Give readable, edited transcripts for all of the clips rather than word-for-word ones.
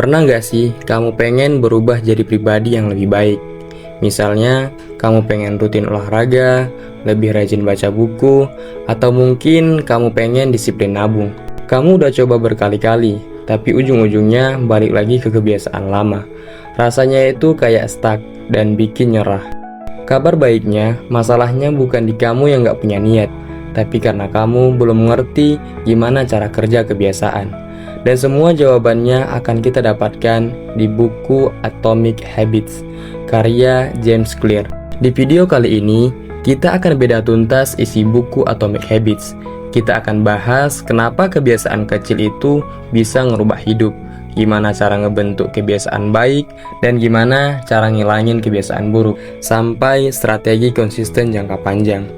Pernah nggak sih kamu pengen berubah jadi pribadi yang lebih baik? Misalnya, kamu pengen rutin olahraga, lebih rajin baca buku, atau mungkin kamu pengen disiplin nabung. Kamu udah coba berkali-kali, tapi ujung-ujungnya balik lagi ke kebiasaan lama. Rasanya itu kayak stuck dan bikin nyerah. Kabar baiknya, masalahnya bukan di kamu yang nggak punya niat, tapi karena kamu belum mengerti gimana cara kerja kebiasaan. Dan semua jawabannya akan kita dapatkan di buku Atomic Habits, karya James Clear. Di video kali ini, kita akan beda tuntas isi buku Atomic Habits. Kita akan bahas kenapa kebiasaan kecil itu bisa ngerubah hidup, gimana cara ngebentuk kebiasaan baik, dan gimana cara ngilangin kebiasaan buruk, sampai strategi konsisten jangka panjang.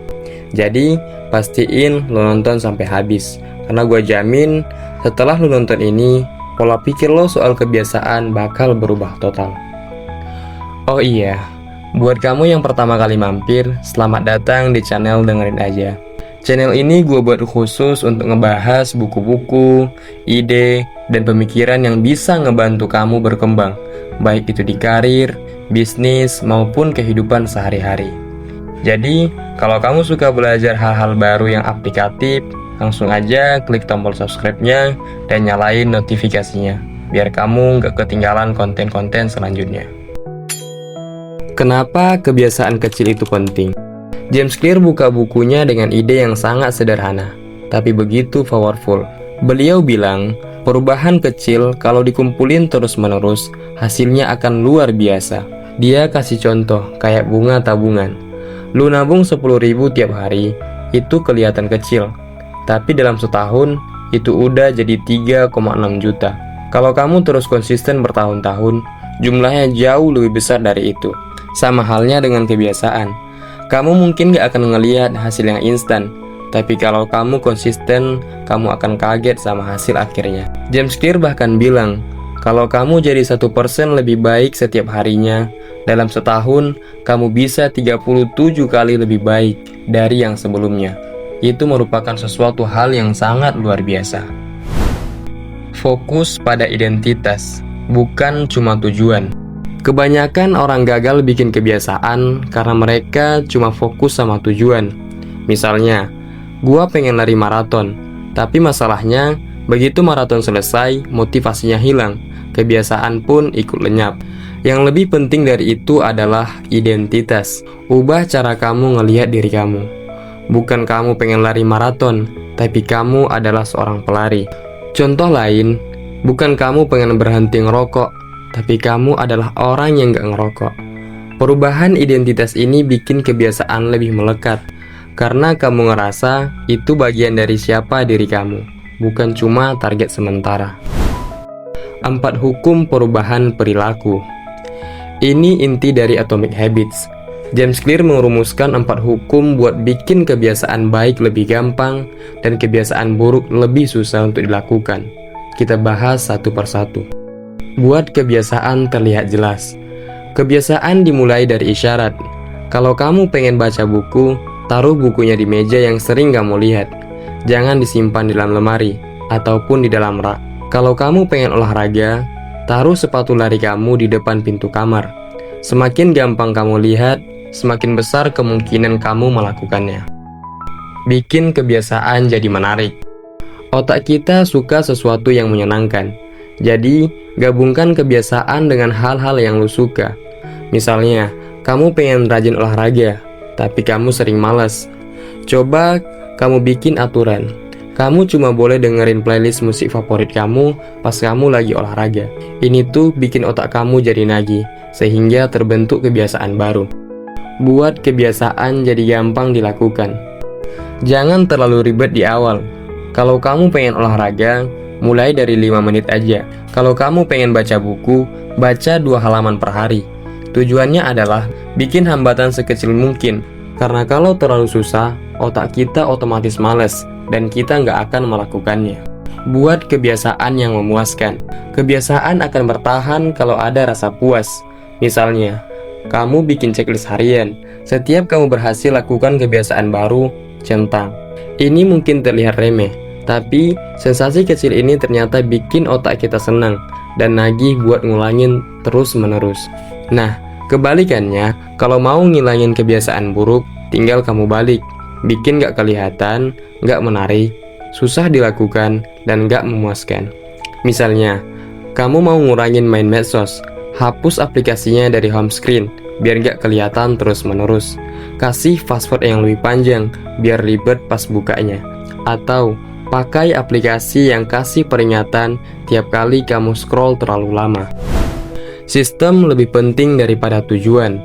Jadi, pastiin lo nonton sampai habis, karena gue jamin setelah lo nonton ini, pola pikir lo soal kebiasaan bakal berubah total. Oh iya, buat kamu yang pertama kali mampir, selamat datang di channel Dengerin Aja. Channel ini gue buat khusus untuk ngebahas buku-buku, ide, dan pemikiran yang bisa ngebantu kamu berkembang, baik itu di karir, bisnis, maupun kehidupan sehari-hari. Jadi, kalau kamu suka belajar hal-hal baru yang aplikatif, langsung aja klik tombol subscribe-nya dan nyalain notifikasinya, biar kamu gak ketinggalan konten-konten selanjutnya. Kenapa kebiasaan kecil itu penting? James Clear buka bukunya dengan ide yang sangat sederhana, tapi begitu powerful. Beliau bilang, perubahan kecil kalau dikumpulin terus-menerus, hasilnya akan luar biasa. Dia kasih contoh kayak bunga tabungan. Lu nabung 10.000 tiap hari, itu kelihatan kecil, tapi dalam setahun, itu udah jadi 3,6 juta. Kalau kamu terus konsisten bertahun-tahun, jumlahnya jauh lebih besar dari itu. Sama halnya dengan kebiasaan. Kamu mungkin gak akan ngelihat hasil yang instan, tapi kalau kamu konsisten, kamu akan kaget sama hasil akhirnya. James Clear bahkan bilang, kalau kamu jadi 1% lebih baik setiap harinya, dalam setahun, kamu bisa 37 kali lebih baik dari yang sebelumnya. Itu merupakan sesuatu hal yang sangat luar biasa. Fokus pada identitas, bukan cuma tujuan. Kebanyakan orang gagal bikin kebiasaan karena mereka cuma fokus sama tujuan. Misalnya, gua pengen lari maraton, tapi masalahnya begitu maraton selesai, motivasinya hilang, kebiasaan pun ikut lenyap. Yang lebih penting dari itu adalah identitas. Ubah cara kamu ngelihat diri kamu. Bukan kamu pengen lari maraton, tapi kamu adalah seorang pelari. Contoh lain, bukan kamu pengen berhenti ngerokok, tapi kamu adalah orang yang gak ngerokok. Perubahan identitas ini bikin kebiasaan lebih melekat, karena kamu ngerasa itu bagian dari siapa diri kamu, bukan cuma target sementara. 4 hukum perubahan perilaku. Ini inti dari Atomic Habits. James Clear merumuskan 4 hukum buat bikin kebiasaan baik lebih gampang dan kebiasaan buruk lebih susah untuk dilakukan. Kita bahas satu persatu. Buat kebiasaan terlihat jelas. Kebiasaan dimulai dari isyarat. Kalau kamu pengen baca buku, taruh bukunya di meja yang sering kamu lihat. Jangan disimpan di dalam lemari ataupun di dalam rak. Kalau kamu pengen olahraga, taruh sepatu lari kamu di depan pintu kamar. Semakin gampang kamu lihat, semakin besar kemungkinan kamu melakukannya. Bikin kebiasaan jadi menarik. Otak kita suka sesuatu yang menyenangkan. Jadi, gabungkan kebiasaan dengan hal-hal yang lu suka. Misalnya, kamu pengen rajin olahraga, tapi kamu sering malas. Coba kamu bikin aturan. Kamu cuma boleh dengerin playlist musik favorit kamu pas kamu lagi olahraga. Ini tuh bikin otak kamu jadi nagih, sehingga terbentuk kebiasaan baru. Buat kebiasaan jadi gampang dilakukan. Jangan terlalu ribet di awal. Kalau kamu pengen olahraga, mulai dari 5 menit aja. Kalau kamu pengen baca buku, baca 2 halaman per hari. Tujuannya adalah bikin hambatan sekecil mungkin. Karena kalau terlalu susah, otak kita otomatis males dan kita nggak akan melakukannya. Buat kebiasaan yang memuaskan. Kebiasaan akan bertahan kalau ada rasa puas. Misalnya, kamu bikin checklist harian. Setiap kamu berhasil lakukan kebiasaan baru, centang. Ini mungkin terlihat remeh, tapi sensasi kecil ini ternyata bikin otak kita senang dan nagih buat ngulangin terus-menerus. Nah, kebalikannya, kalau mau ngilangin kebiasaan buruk, tinggal kamu balik. Bikin gak kelihatan, gak menarik, susah dilakukan, dan gak memuaskan. Misalnya, kamu mau ngurangin main medsos, hapus aplikasinya dari home screen, biar gak kelihatan terus-menerus. Kasih password yang lebih panjang, biar ribet pas bukanya. Atau, pakai aplikasi yang kasih peringatan tiap kali kamu scroll terlalu lama. Sistem lebih penting daripada tujuan.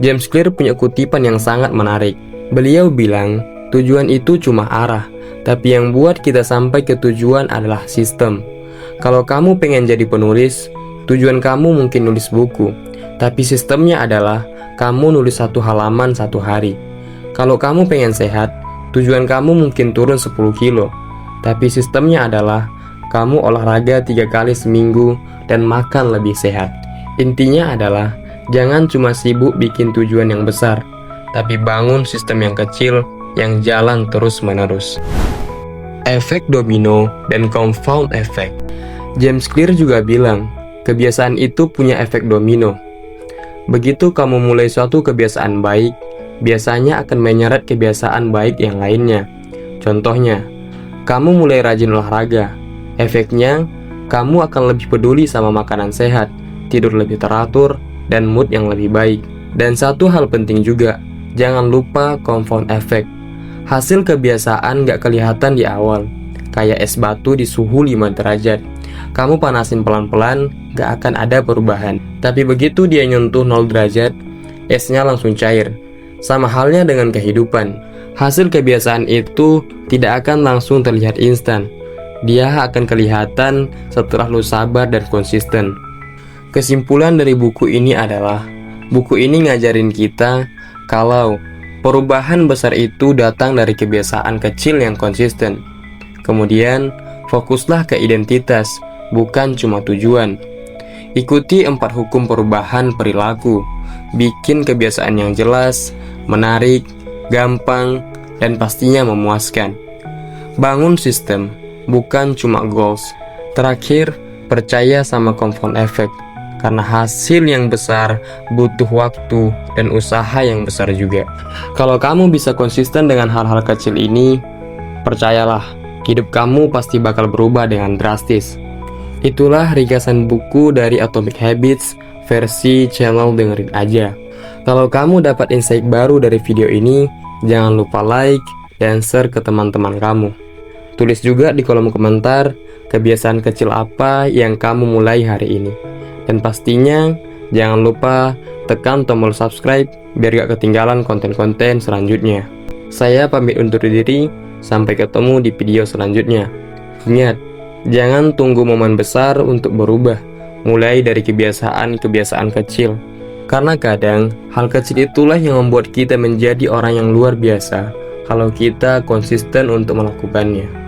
James Clear punya kutipan yang sangat menarik. Beliau bilang, tujuan itu cuma arah, tapi yang buat kita sampai ke tujuan adalah sistem. Kalau kamu pengen jadi penulis, tujuan kamu mungkin nulis buku, tapi sistemnya adalah kamu nulis 1 halaman 1 hari. Kalau kamu pengen sehat, tujuan kamu mungkin turun 10 kilo, tapi sistemnya adalah kamu olahraga 3 kali seminggu dan makan lebih sehat. Intinya adalah jangan cuma sibuk bikin tujuan yang besar, tapi bangun sistem yang kecil yang jalan terus-menerus. Efek domino dan compound effect. James Clear juga bilang, kebiasaan itu punya efek domino. Begitu kamu mulai suatu kebiasaan baik, biasanya akan menyeret kebiasaan baik yang lainnya. Contohnya, kamu mulai rajin olahraga. Efeknya, kamu akan lebih peduli sama makanan sehat, tidur lebih teratur, dan mood yang lebih baik. Dan satu hal penting juga, jangan lupa compound effect. Hasil kebiasaan gak kelihatan di awal, kayak es batu di suhu 5 derajat. Kamu panasin pelan-pelan, gak akan ada perubahan. Tapi begitu dia nyentuh 0 derajat, esnya langsung cair. Sama halnya dengan kehidupan. Hasil kebiasaan itu tidak akan langsung terlihat instan. Dia akan kelihatan setelah lu sabar dan konsisten. Kesimpulan dari buku ini adalah, buku ini ngajarin kita kalau perubahan besar itu datang dari kebiasaan kecil yang konsisten. Kemudian, fokuslah ke identitas, bukan cuma tujuan. Ikuti 4 hukum perubahan perilaku. Bikin kebiasaan yang jelas, menarik, gampang, dan pastinya memuaskan. Bangun sistem, bukan cuma goals. Terakhir, percaya sama compound effect, karena hasil yang besar butuh waktu dan usaha yang besar juga. Kalau kamu bisa konsisten dengan hal-hal kecil ini, percayalah, hidup kamu pasti bakal berubah dengan drastis. Itulah ringkasan buku dari Atomic Habits versi channel dengerin aja. Kalau kamu dapat insight baru dari video ini, jangan lupa like dan share ke teman-teman kamu. Tulis juga di kolom komentar kebiasaan kecil apa yang kamu mulai hari ini. Dan pastinya jangan lupa tekan tombol subscribe biar gak ketinggalan konten-konten selanjutnya. Saya pamit undur diri, sampai ketemu di video selanjutnya. Ingat, jangan tunggu momen besar untuk berubah. Mulai dari kebiasaan-kebiasaan kecil. Karena kadang, hal kecil itulah yang membuat kita menjadi orang yang luar biasa kalau kita konsisten untuk melakukannya.